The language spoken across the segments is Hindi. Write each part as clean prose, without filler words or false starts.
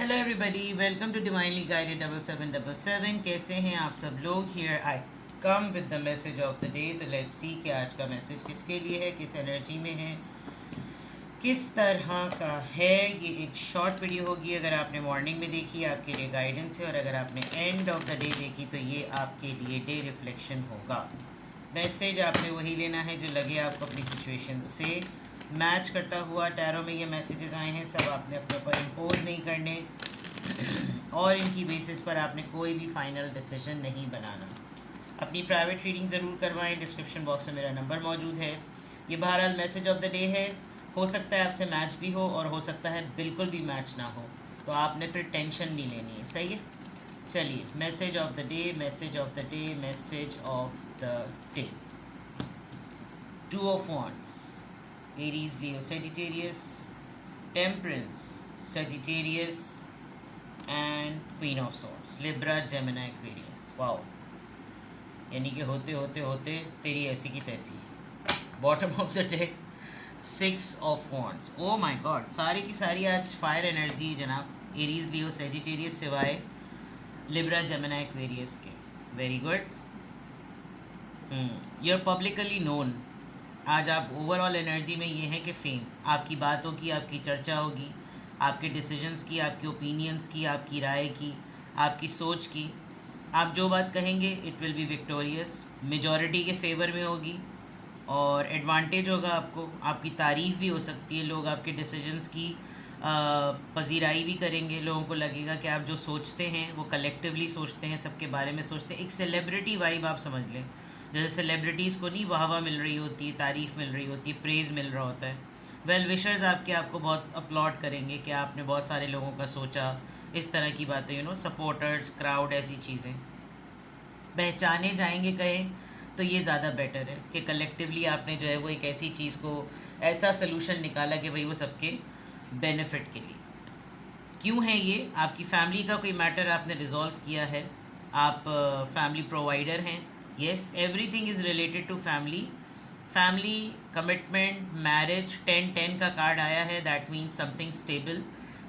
Hello everybody, welcome to divinely guided 7777। कैसे हैं आप सब लोग? Here I come with the message of the day. तो लेट्स सी कि आज का मैसेज किसके लिए है, किस एनर्जी में है, किस तरह का है। ये एक शॉर्ट वीडियो होगी। अगर आपने मॉर्निंग में देखी आपके लिए गाइडेंस है, और अगर आपने एंड ऑफ द डे देखी तो ये आपके लिए डे रिफ्लेक्शन होगा। मैसेज आपने वही लेना है जो लगे आपको अपनी सिचुएशन से मैच करता हुआ। टैरो में ये मैसेजेस आए हैं, सब आपने अपने ऊपर इम्पोज नहीं करने और इनकी बेसिस पर आपने कोई भी फाइनल डिसीजन नहीं बनाना। अपनी प्राइवेट रीडिंग ज़रूर करवाएं। डिस्क्रिप्शन बॉक्स में मेरा नंबर मौजूद है। ये बहरहाल मैसेज ऑफ द डे है। हो सकता है आपसे मैच भी हो और हो सकता है बिल्कुल भी मैच ना हो, तो आपने फिर टेंशन नहीं लेनी है। सही है? चलिए, message of the day, message of the day, message of the day. 2 of Wands, Aries, Leo, Sagittarius, Temperance, Sagittarius, and Queen of Swords, Libra, Gemini, Aquarius। Wow, यानी कि होते होते होते तेरी ऐसी की तैसी। Bottom of the deck 6 of Wands। Oh my god, सारी की सारी आज फायर एनर्जी जनाब। एरीज, लियो, सेजिटेरियस सिवाय लिब्रा, जेमिनी, एक्वेरियस के। Very good. You are publicly known. आज आप ओवरऑल एनर्जी में ये है कि फेम, आपकी बातों की, आपकी चर्चा होगी, आपके डिसीजंस की, आपके ओपिनियंस की, आपकी राय की, आपकी सोच की। आप जो बात कहेंगे it will be victorious, majority के फेवर में होगी और एडवांटेज होगा आपको। आपकी तारीफ़ भी हो सकती है, लोग आपके डिसीजंस की पजीराई भी करेंगे। लोगों को लगेगा कि आप जो सोचते हैं वो कलेक्टिवली सोचते हैं, सबके बारे में सोचते हैं। एक सेलिब्रिटी वाइब आप समझ लें। जैसे सेलिब्रिटीज़ को नहीं वाह वाह मिल रही होती है, तारीफ़ मिल रही होती है, प्रेज़ मिल रहा होता है। वेल विशर्स आपको बहुत अपलॉड करेंगे कि आपने बहुत सारे लोगों का सोचा। इस तरह की बातें, सपोर्टर्स, क्राउड, ऐसी चीज़ें पहचाने जाएंगे कहें तो ये ज़्यादा बेटर है कि कलेक्टिवली आपने जो है वो एक ऐसी चीज़ को, ऐसा सोल्यूशन निकाला कि भाई वो सबके बेनिफिट के लिए। क्यों है ये? आपकी फैमिली का कोई मैटर आपने रिजॉल्व किया है। आप फैमिली प्रोवाइडर हैं। Yes, everything is related to family. Family, commitment, marriage. 10-10 का कार्ड आया है, दैट मीन्स समथिंग स्टेबल।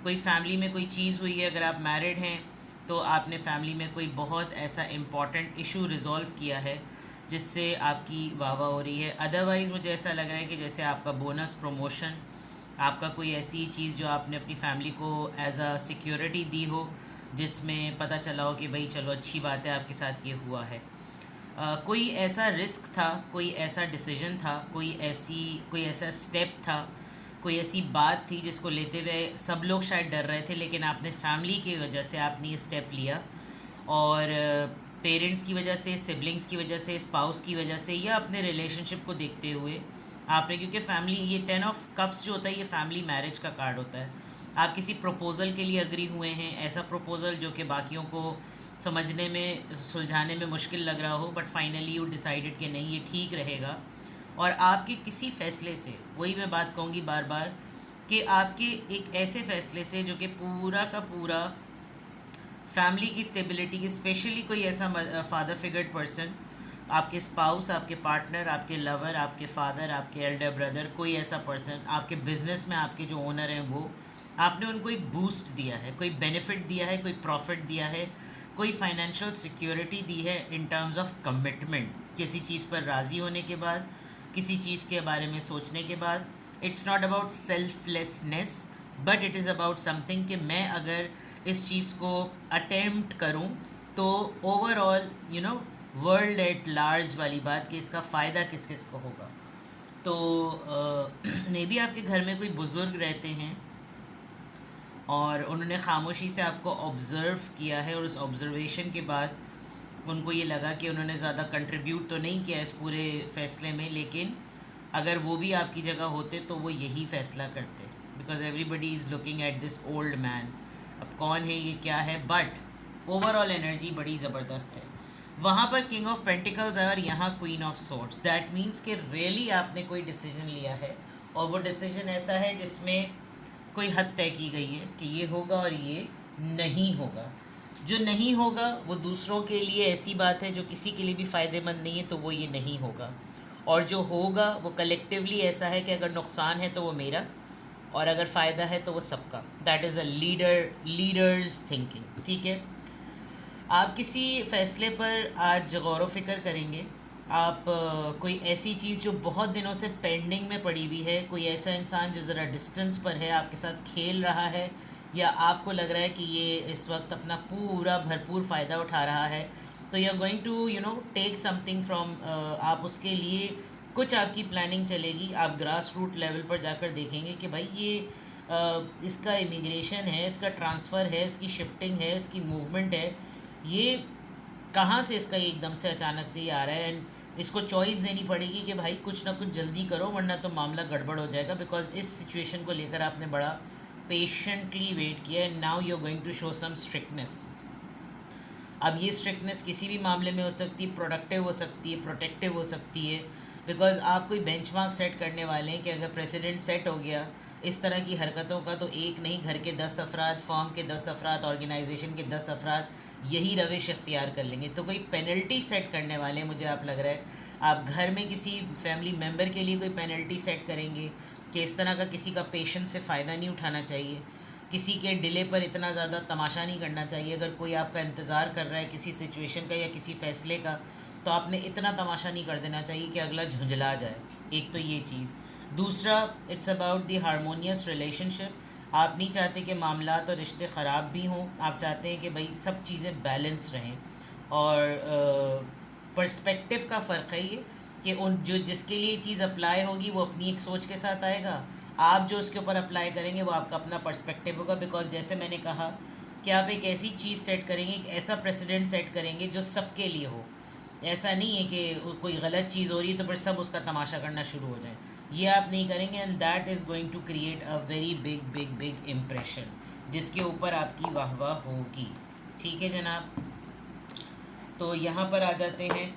कोई फैमिली में कोई चीज़ हुई है। अगर आप मैरिड हैं तो आपने फैमिली में कोई बहुत ऐसा इम्पॉर्टेंट इशू रिजॉल्व किया है जिससे आपकी वाह वाह हो रही है। अदरवाइज़ मुझे ऐसा लग रहा है कि जैसे आपका बोनस, प्रमोशन, आपका कोई ऐसी चीज़ जो आपने अपनी फैमिली को एज अ सिक्योरिटी दी हो, जिसमें पता चला हो कि भाई चलो अच्छी बात है आपके साथ ये हुआ है। कोई ऐसा रिस्क था, कोई ऐसा डिसीजन था, कोई ऐसा स्टेप था, कोई ऐसी बात थी जिसको लेते हुए सब लोग शायद डर रहे थे, लेकिन आपने फैमिली की वजह से आपने ये स्टेप लिया। और पेरेंट्स की वजह से, सिबलिंग्स की वजह से, स्पाउस की वजह से, या अपने रिलेशनशिप को देखते हुए आपने, क्योंकि फैमिली, ये 10 ऑफ कप्स जो होता है ये फैमिली मैरिज का कार्ड होता है। आप किसी प्रपोज़ल के लिए अग्री हुए हैं, ऐसा प्रपोज़ल जो कि बाकियों को समझने में, सुलझाने में मुश्किल लग रहा हो, बट फाइनली यू डिसाइडेड कि नहीं, ये ठीक रहेगा। और आपके किसी फ़ैसले से, वही मैं बात कहूँगी बार बार, कि आपके एक ऐसे फ़ैसले से जो कि पूरा का पूरा फैमिली की स्टेबिलिटी की, स्पेशली कोई ऐसा फादर फिगर पर्सन, आपके स्पाउस, आपके पार्टनर, आपके लवर, आपके फादर, आपके एल्डर ब्रदर, कोई ऐसा पर्सन, आपके बिजनेस में आपके जो ओनर हैं वो, आपने उनको एक बूस्ट दिया है, कोई बेनिफिट दिया है, कोई प्रॉफिट दिया है, कोई फाइनेंशियल सिक्योरिटी दी है इन टर्म्स ऑफ कमिटमेंट। किसी चीज़ पर राज़ी होने के बाद, किसी चीज़ के बारे में सोचने के बाद। It's not about selflessness, but it is about something कि मैं अगर इस चीज़ को अटेम्प्ट करूं तो ओवरऑल वर्ल्ड एट लार्ज वाली बात कि इसका फ़ायदा किस किस को होगा। तो मे बी आपके घर में कोई बुज़ुर्ग रहते हैं और उन्होंने खामोशी से आपको ऑब्ज़र्व किया है, और उस ऑब्ज़र्वेशन के बाद उनको ये लगा कि उन्होंने ज़्यादा कंट्रीब्यूट तो नहीं किया इस पूरे फ़ैसले में, लेकिन अगर वो भी आपकी जगह होते तो वो यही फ़ैसला करते, because everybody is looking at this old man. अब कौन है ये, क्या है, बट ओवरऑल एनर्जी बड़ी ज़बरदस्त है। वहाँ पर किंग ऑफ पेंटिकल्स है और यहाँ queen of swords. That means कि रियली आपने कोई डिसीजन लिया है, और वो डिसीजन ऐसा है जिसमें कोई हद तय की गई है कि ये होगा और ये नहीं होगा। जो नहीं होगा वो दूसरों के लिए ऐसी बात है जो किसी के लिए भी फ़ायदेमंद नहीं है, तो वो ये नहीं होगा। और जो होगा वो कलेक्टिवली ऐसा है कि अगर नुकसान है तो वो मेरा, और अगर फ़ायदा है तो वो सबका। That is a leaders thinking. ठीक है, आप किसी फ़ैसले पर आज गौर व फिक्र करेंगे। आप कोई ऐसी चीज़ जो बहुत दिनों से पेंडिंग में पड़ी हुई है, कोई ऐसा इंसान जो ज़रा डिस्टेंस पर है, आपके साथ खेल रहा है, या आपको लग रहा है कि ये इस वक्त अपना पूरा भरपूर फ़ायदा उठा रहा है, तो you are going to take something from, आप उसके लिए कुछ आपकी प्लानिंग चलेगी। आप ग्रास रूट लेवल पर जाकर देखेंगे कि भाई ये इसका इमिग्रेशन है, इसका ट्रांसफ़र है, इसकी शिफ्टिंग है, इसकी मूवमेंट है, ये कहाँ से इसका एकदम से अचानक से ही आ रहा है। एंड इसको चॉइस देनी पड़ेगी कि भाई कुछ ना कुछ जल्दी करो वरना तो मामला गड़बड़ हो जाएगा, बिकॉज इस सिचुएशन को लेकर आपने बड़ा पेशेंटली वेट किया and now you are going to show some strictness. अब ये स्ट्रिक्टनेस किसी भी मामले में हो सकती है, प्रोडक्टिव हो सकती है, प्रोटेक्टिव हो सकती है, बिकॉज आप कोई बेंचमार्क सेट करने वाले हैं कि अगर प्रेसिडेंट सेट हो गया इस तरह की हरकतों का, तो एक नहीं, घर के 10 अफराद, फॉर्म के 10 अफराद, ऑर्गेनाइजेशन के 10 अफराद यही रविश इख्तियार कर लेंगे। तो कोई पेनल्टी सेट करने वाले, मुझे आप लग रहा है आप घर में किसी फैमिली मेम्बर के लिए कोई पेनल्टी सेट करेंगे कि इस तरह का किसी का पेशेंस से फ़ायदा नहीं उठाना चाहिए, किसी के डिले पर इतना ज़्यादा तमाशा नहीं करना चाहिए। अगर कोई आपका इंतज़ार कर रहा है किसी सिचुएशन का या किसी फ़ैसले का, तो आपने इतना तमाशा नहीं कर देना चाहिए कि अगला झुंझला जाए। एक तो ये चीज़। दूसरा, it's about the harmonious relationship. आप नहीं चाहते कि मामलात और रिश्ते ख़राब भी हों, आप चाहते हैं कि भाई सब चीज़ें बैलेंस रहें। और पर्सपेक्टिव का फ़र्क है ये कि उन जो जिसके लिए चीज़ अप्लाई होगी वो अपनी एक सोच के साथ आएगा, आप जो उसके ऊपर अप्लाई करेंगे वो आपका अपना पर्सपेक्टिव होगा। बिकॉज जैसे मैंने कहा कि आप एक ऐसी चीज़ सेट करेंगे, एक ऐसा प्रेसिडेंट सेट करेंगे जो सबके लिए हो। ऐसा नहीं है कि कोई गलत चीज़ हो रही है तो फिर सब उसका तमाशा करना शुरू हो जाए, ये आप नहीं करेंगे। And that is going to create a very big big big impression जिसके ऊपर आपकी वाह वाह होगी। ठीक है जनाब, तो यहाँ पर आ जाते हैं।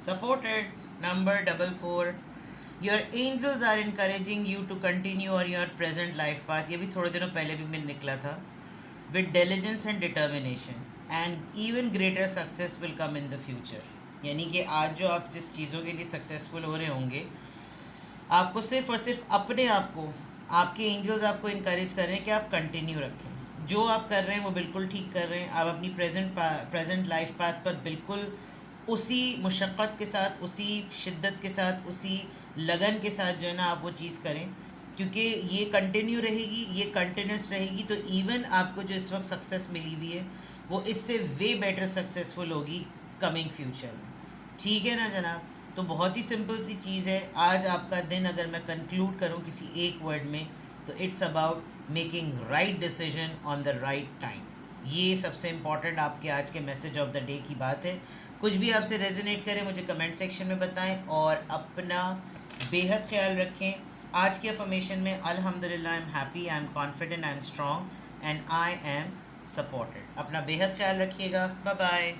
Supported number 44. Your angels are encouraging you to continue on your present life path. ये भी थोड़े दिनों पहले भी मैं निकला था. With diligence and determination, and even greater success will come in the future. यानी कि आज जो आप जिस चीज़ों के लिए सक्सेसफुल हो रहे होंगे, आपको सिर्फ और सिर्फ अपने आप को, आपके एंजल्स आपको इनकरेज कर रहे हैं कि आप कंटिन्यू रखें। जो आप कर रहे हैं वो बिल्कुल ठीक कर रहे हैं। आप अपनी प्रेजेंट लाइफ पाथ पर बिल्कुल उसी मुशक्क़त के साथ, उसी शिद्दत के साथ, उसी लगन के साथ जो है ना आप वो चीज़ करें, क्योंकि ये कंटिन्यू रहेगी, ये कंटिन्यूस रहेगी। तो इवन आपको जो इस वक्त सक्सेस मिली हुई है वो इससे वे बेटर सक्सेसफुल होगी कमिंग फ्यूचर में। ठीक है ना जनाब, तो बहुत ही सिंपल सी चीज़ है। आज आपका दिन अगर मैं कंक्लूड करूँ किसी एक वर्ड में, तो it's about making right decision on the right time. ये सबसे इम्पॉर्टेंट आपके आज के मैसेज ऑफ द डे की बात है। कुछ भी आपसे रेजोनेट करे मुझे कमेंट सेक्शन में बताएं और अपना बेहद ख्याल रखें। आज के अफर्मेशन में अल्हम्दुलिल्लाह, I am happy, I am confident, I am strong and I am supported. अपना बेहद ख्याल रखिएगा। Bye bye.